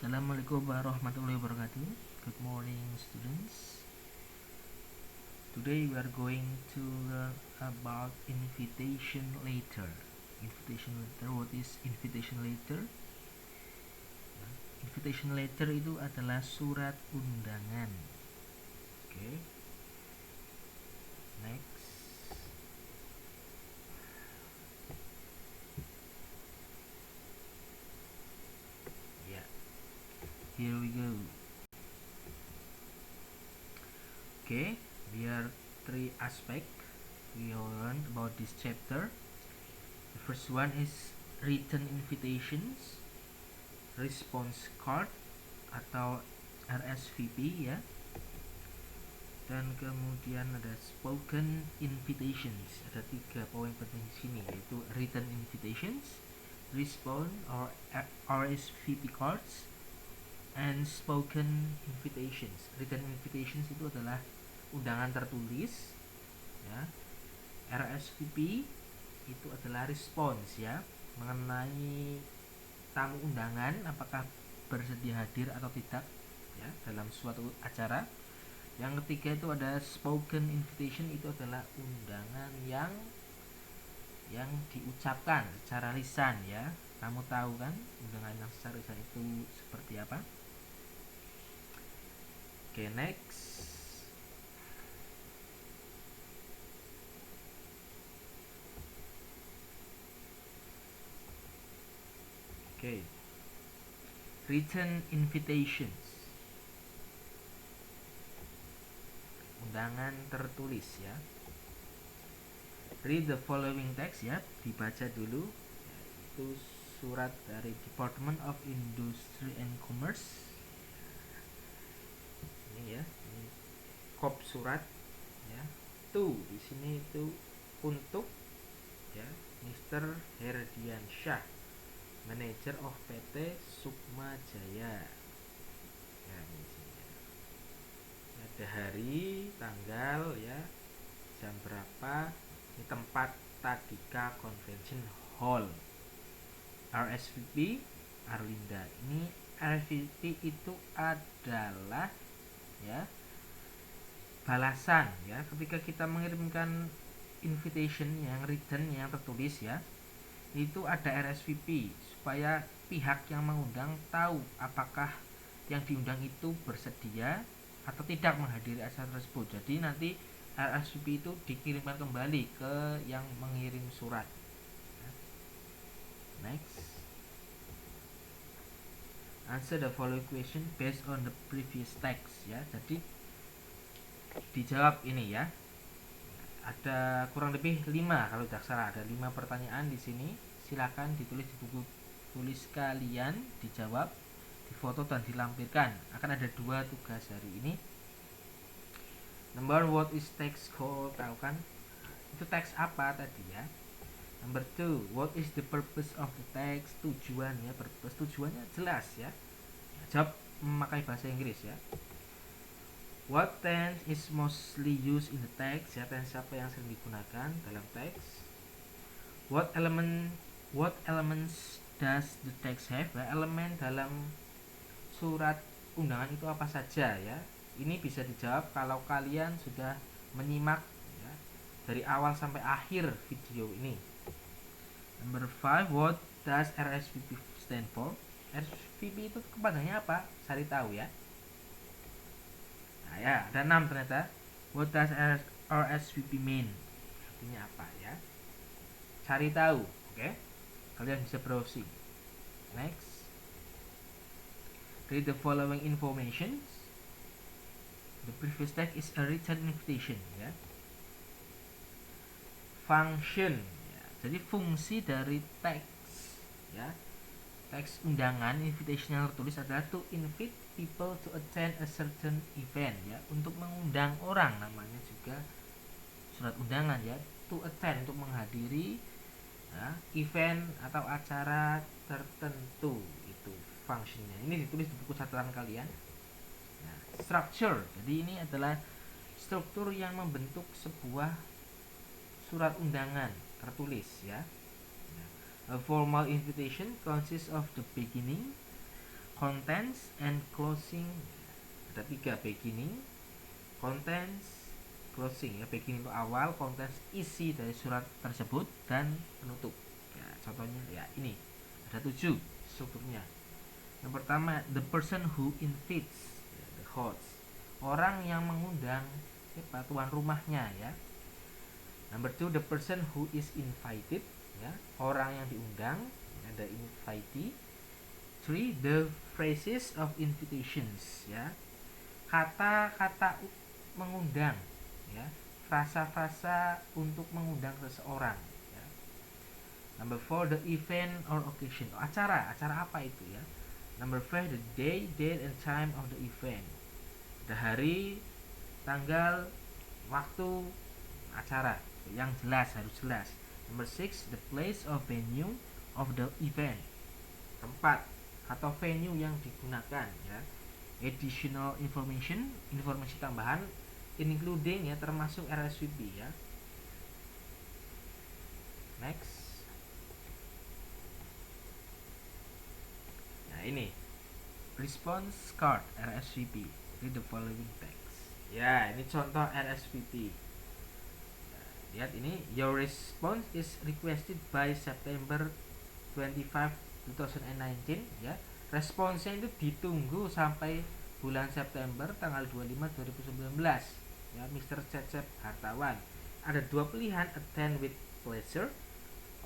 Assalamualaikum warahmatullahi wabarakatuh. Good morning, students. Today we are going to learn about invitation letter. Invitation letter, what is invitation letter? Invitation letter itu adalah surat undangan. Oke. Next. Here we go. Okay, there are three aspects we will learn about this chapter. The first one is written invitations, response card atau RSVP ya. Dan kemudian ada spoken invitations. Ada 3 poin penting di sini, yaitu written invitations, response or RSVP cards, and spoken invitations. Written invitations itu adalah undangan tertulis ya. RSVP itu adalah response ya, mengenai tamu undangan apakah bersedia hadir atau tidak ya dalam suatu acara. Yang ketiga itu ada spoken invitation, itu adalah undangan yang diucapkan secara lisan ya. Kamu tahu kan undangan yang secara lisan itu seperti apa? Oke, next. Oke. Written invitations. Undangan tertulis ya. Read the following text ya, dibaca dulu. Itu surat dari Department of Industry and Commerce. Ini ya, ini kop surat ya. Tuh di sini itu untuk ya Mr. Herdiansyah, manager of PT Sukma Jaya. Ya, ini sini. Ada hari, tanggal ya, jam berapa, ini tempat Tadika Convention Hall. RSVP Arlinda. Ini RSVP itu adalah ya balasan ya ketika kita mengirimkan invitation yang written, yang tertulis ya, itu ada RSVP supaya pihak yang mengundang tahu apakah yang diundang itu bersedia atau tidak menghadiri acara tersebut. Jadi nanti RSVP itu dikirimkan kembali ke yang mengirim surat. Next. Answer the following question based on the previous text ya. Jadi dijawab ini ya. Ada kurang lebih 5 kalau tidak salah, ada 5 pertanyaan di sini. Silakan ditulis di buku tulis kalian, dijawab, difoto dan dilampirkan. Akan ada 2 tugas hari ini. Number, what is text called? Tahu kan? Itu teks apa tadi ya? Number 2, what is the purpose of the text? Tujuannya, purpose, tujuannya jelas ya. Jawab memakai bahasa Inggris ya. What tense is mostly used in the text? Ya, tense apa yang sering digunakan dalam teks? What elements does the text have? Ya, elemen dalam surat undangan itu apa saja ya? Ini bisa dijawab kalau kalian sudah menyimak ya, dari awal sampai akhir video ini. Number 5, what does RSVP stand for? RSVP itu kepanjangannya apa? Cari tahu ya. Nah ya, ada 6 ternyata. What does RSVP mean? Artinya apa ya? Cari tahu, oke? Kalian bisa browsing. Next. Read the following information. The previous text is a written invitation ya. Function. Jadi fungsi dari teks ya, teks undangan invitation yang tertulis adalah to invite people to attend a certain event ya, untuk mengundang orang, namanya juga surat undangan ya, to attend, untuk menghadiri ya, event atau acara tertentu, itu fungsinya. Ini ditulis di buku catatan kalian. Nah, structure, jadi ini adalah struktur yang membentuk sebuah surat undangan tertulis ya. A formal invitation consists of the beginning, contents and closing. Ada 3, beginning, contents, closing ya. Beginning itu awal, contents isi dari surat tersebut, dan penutup ya. Contohnya ya ini ada 7 strukturnya. Yang pertama, the person who invites ya, the host, orang yang mengundang siapa, tuan rumahnya ya. Number 2, the person who is invited ya, orang yang diundang, ada invitee. 3, the phrases of invitations ya, kata-kata mengundang ya, frasa-frasa untuk mengundang seseorang ya. Number 4, the event or occasion, acara apa itu ya. Number 5, the day, date and time of the event, the hari, tanggal, waktu acara yang jelas, harus jelas. Number 6, the place of venue of the event, tempat atau venue yang digunakan ya. Additional information, informasi tambahan, including ya, termasuk RSVP ya. Next. Nah ini response card RSVP. Read the following text. Ya ini contoh RSVP. Lihat ini, your response is requested by September 25, 2019 ya. Responsnya itu ditunggu sampai bulan September tanggal 25 2019 ya, Mr. Cecep Hartawan. Ada 2 pilihan, attend with pleasure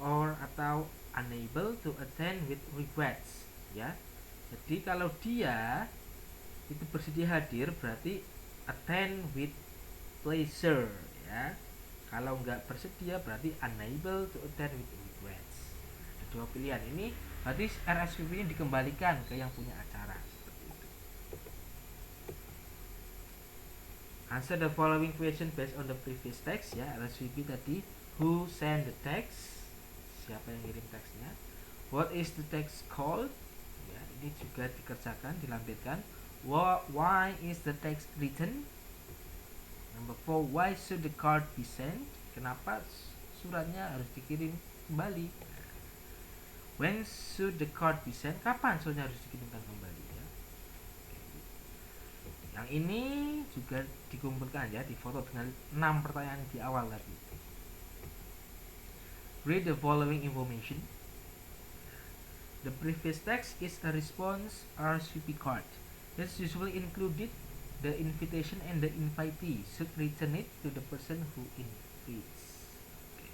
or atau unable to attend with regrets ya. Jadi kalau dia itu bersedia hadir berarti attend with pleasure ya. Kalau nggak bersedia berarti unable to attend with regrets. Ada 2 pilihan ini, berarti RSVP-nya dikembalikan ke yang punya acara. Answer the following question based on the previous text ya. RSVP tadi, who sent the text, siapa yang kirim teksnya. What is the text called ya, ini juga dikerjakan, dilampirkan. Why is the text written. Number 4, why should the card be sent? Kenapa suratnya harus dikirim kembali? When should the card be sent? Kapan suratnya harus dikirimkan kembali ya? Yang ini juga dikumpulkan ya, difoto dengan 6 pertanyaan di awal tadi. Read the following information. The previous text is a response RSVP card. It's usually included the invitation and the invitee should return it to the person who invites. Okay.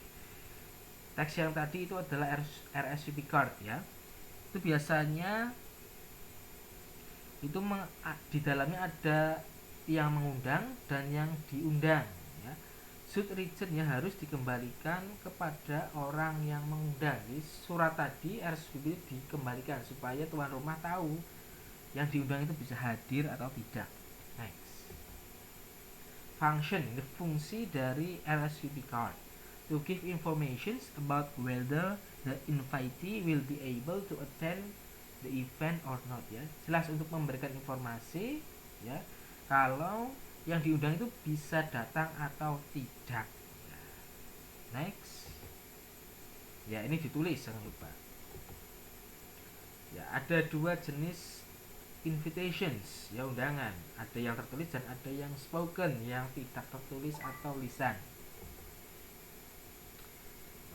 Teks yang tadi itu adalah RSVP card ya. Itu biasanya itu di dalamnya ada yang mengundang dan yang diundang ya. Should return ya, harus dikembalikan kepada orang yang mengundang. Jadi surat tadi RSVP dikembalikan supaya tuan rumah tahu yang diundang itu bisa hadir atau tidak. Next. Function, ini fungsi dari RSVP card. To give information about whether the invitee will be able to attend the event or not ya. Jelas untuk memberikan informasi ya, kalau yang diundang itu bisa datang atau tidak. Next. Ya, ini ditulis, jangan lupa. Ya, ada 2 jenis invitations ya, undangan. Ada yang tertulis dan ada yang spoken, yang tidak tertulis atau lisan.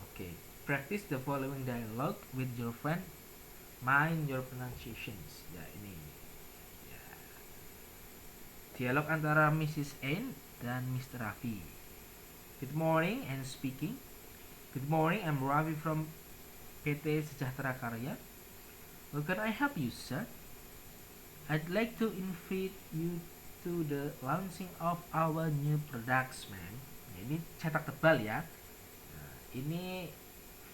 Oke, practice the following dialogue with your friend. Mind your pronunciations. Ya ini ya. Dialog antara Mrs. N dan Mr. Rafi. Good morning and speaking. Good morning, I'm Rafi from PT Sejahtera Karya. How can I help you, sir? I'd like to invite you to the launching of our new products, man. Nah, ini cetak tebal ya. Nah, ini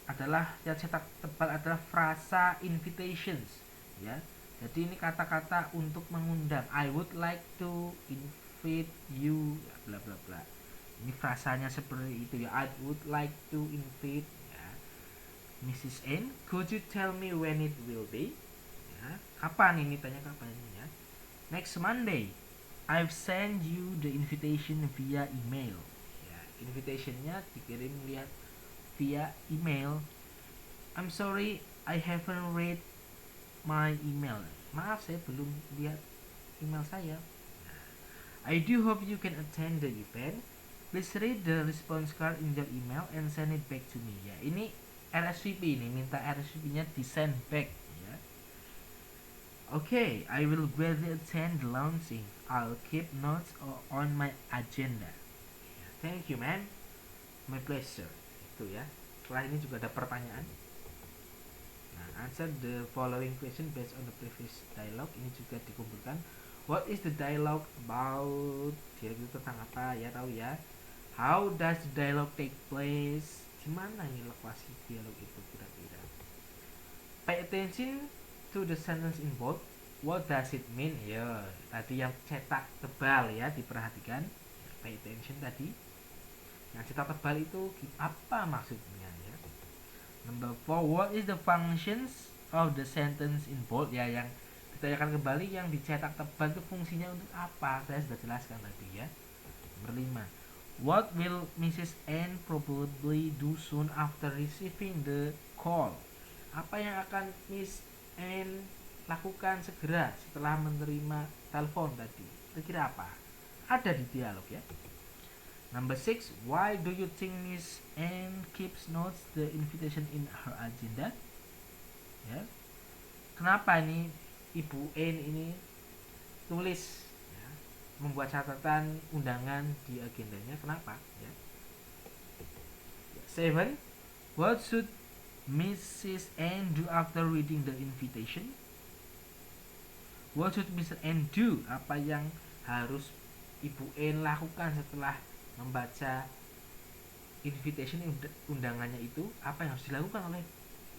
adalah yang cetak tebal adalah frasa invitations ya. Jadi ini kata-kata untuk mengundang. I would like to invite you bla bla bla. Ini frasanya seperti itu ya. I would like to invite ya. Mrs. N, could you tell me when it will be? Ya, kapan ini, tanya kapan ini ya. Next Monday. I've sent you the invitation via email. Ya, invitationnya dikirim lihat via email. I'm sorry, I haven't read my email. maaf saya belum lihat email saya. I do hope you can attend the event. Please read the response card in your email and send it back to me. Ya, ini RSVP ini, minta RSVP-nya di send back ya. Okay, I will gladly attend the launching. I'll keep notes on my agenda. Thank you, man. My pleasure. Itu ya. Setelah ini juga ada pertanyaan. Nah, answer the following question based on the previous dialogue. Ini juga dikumpulkan. What is the dialogue about? Dialog itu tentang apa ya, tahu ya. How does the dialogue take place? Gimana ini lokasi dialog itu kira-kira? Pay attention to the sentence in bold. What does it mean? Ya, tadi yang cetak tebal ya, diperhatikan. Pay attention tadi. Yang cetak tebal itu apa maksudnya ya? Number 4, what is the functions of the sentence in bold? Ya, yang ditanyakan kembali yang dicetak tebal itu fungsinya untuk apa? Saya sudah jelaskan tadi ya. Nomor 5, what will Mrs. N probably do soon after receiving the call? Apa yang akan Miss N lakukan segera setelah menerima telepon tadi? Kira-kira apa? Ada di dialog ya. Number 6, why do you think Miss N keeps notes the invitation in her agenda? Ya. Kenapa ini Ibu N ini tulis ya, membuat catatan undangan di agendanya? Kenapa? Ya. 7, what should Mrs. N do after reading the invitation? What should Mrs. N do? Apa yang harus Ibu N lakukan setelah membaca invitation undangannya itu? Apa yang harus dilakukan oleh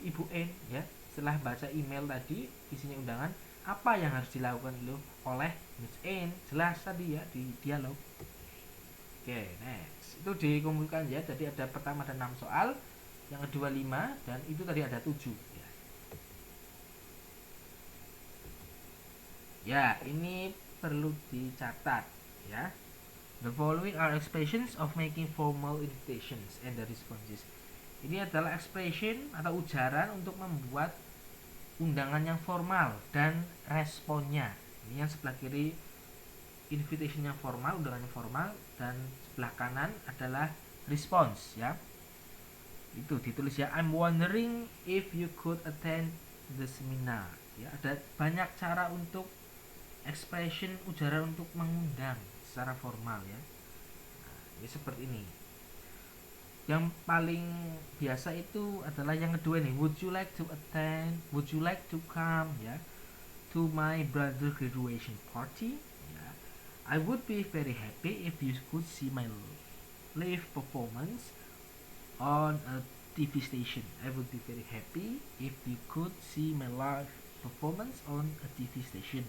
Ibu N ya? Setelah baca email tadi isinya undangan, apa yang harus dilakukan oleh Miss N? Jelas tadi ya di dialog. Oke, next. Itu dikumpulkan ya. Jadi ada pertama ada 6 soal, yang kedua 5, dan itu tadi ada 7 ya. Ya, ini perlu dicatat ya. The following are expressions of making formal invitations and the responses. Ini adalah expression atau ujaran untuk membuat undangan yang formal dan responnya. Ini yang sebelah kiri invitation yang formal, undangan yang formal, dan sebelah kanan adalah response ya. Itu ditulis ya, I'm wondering if you could attend the seminar ya. Ada banyak cara untuk expression ujaran untuk mengundang secara formal ya. Nah, ini seperti ini. Yang paling biasa itu adalah yang kedua nih, would you like to attend, would you like to come ya, to my brother graduation party ya. I would be very happy if you could see my live performance on a TV station. I would be very happy if you could see my live performance on a TV station.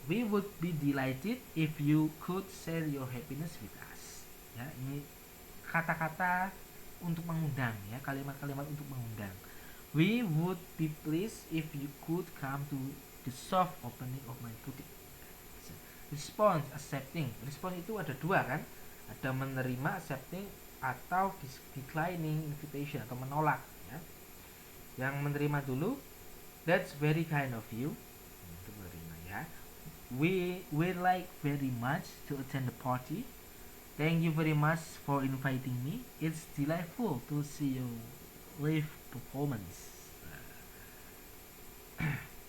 We would be delighted if you could share your happiness with us. Ya, ini kata-kata untuk mengundang ya, kalimat-kalimat untuk mengundang. We would be pleased if you could come to the soft opening of my boutique. Response, accepting. Response itu ada dua kan? Ada menerima, accepting, atau declining invitation atau menolak ya. Yang menerima dulu, that's very kind of you. Itu menerima ya. We like very much to attend the party. Thank you very much for inviting me. It's delightful to see you live performance.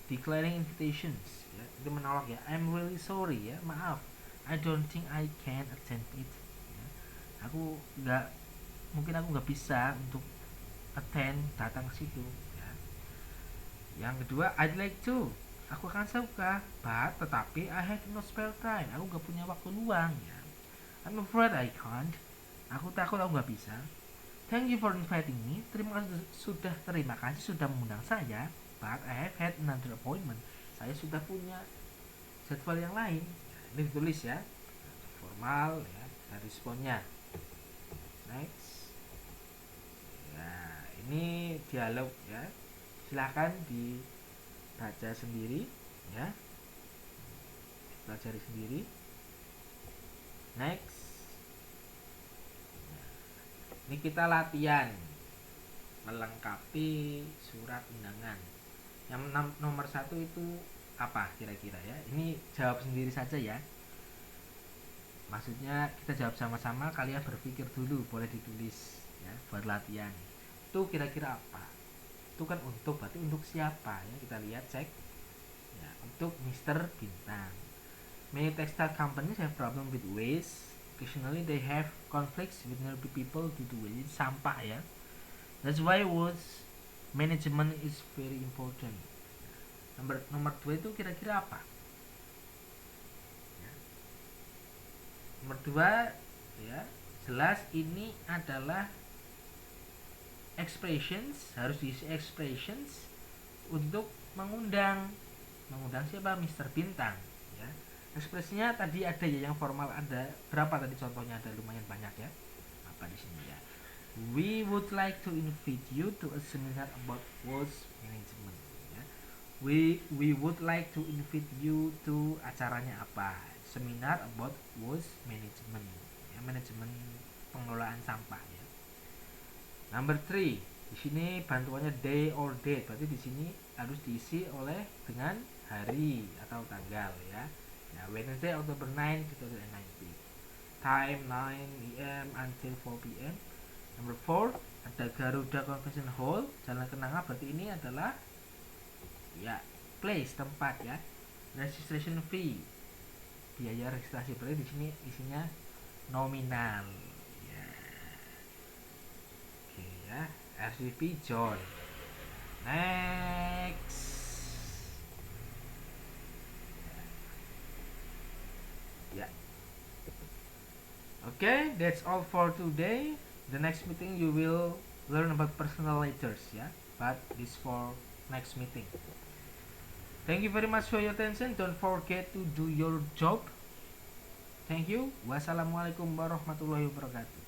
Declining invitations ya, itu menolak ya. I'm really sorry ya, maaf. I don't think I can attend it ya. Mungkin aku nggak bisa untuk attend, datang ke situ ya. Yang kedua, I'd like to, aku akan suka, tetapi I have no spare time, aku nggak punya waktu luang ya. I'm afraid I can't, aku takut aku nggak bisa. Thank you for inviting me, terima kasih sudah mengundang saya, but I have had another appointment, saya sudah punya jadwal yang lain ya. Ini ditulis ya, formal ya, dan responnya. Next ya, ini dialog ya, silahkan dibaca sendiri ya, pelajari sendiri. Next ya, ini kita latihan melengkapi surat undangan. Yang nomor 1 itu apa kira-kira ya? Ini jawab sendiri saja ya. Maksudnya kita jawab sama-sama, kalian berpikir dulu, boleh ditulis ya buat latihan. Itu kira-kira apa? Itu kan untuk, berarti untuk siapa ya? Kita lihat cek. Ya, untuk Mr. Bintang. Many textile companies have problem with waste. Occasionally they have conflicts with nearby people due to waste. Sampah ya. That's why waste management is very important. Nomor 2 itu kira-kira apa? Ya. Nomor 2 ya, jelas ini adalah expressions, harus diisi expressions untuk mengundang siapa? Mr. Bintang ya. Ekspresinya tadi ada ya, yang formal ada berapa tadi contohnya, ada lumayan banyak ya. Apa di sini ya? We would like to invite you to a seminar about waste management ya. We would like to invite you to, acaranya apa? Seminar about waste management ya, manajemen pengelolaan sampah ya. Number 3, di sini bantuannya day or date, berarti di sini harus diisi oleh dengan hari atau tanggal ya. Ya, Wednesday October 9, 2019. Time 9 AM until 4 PM. Number 4, ada Garuda Convention Hall, Jalan Kenanga, berarti ini adalah ya place, tempat ya. Registration fee, biaya registrasi, berarti di sini isinya nominal. Ya, RCP John. Next. Ya. Okay, that's all for today. The next meeting you will learn about personal letters ya. But this for next meeting. Thank you very much for your attention. Don't forget to do your job. Thank you. Wassalamualaikum warahmatullahi wabarakatuh.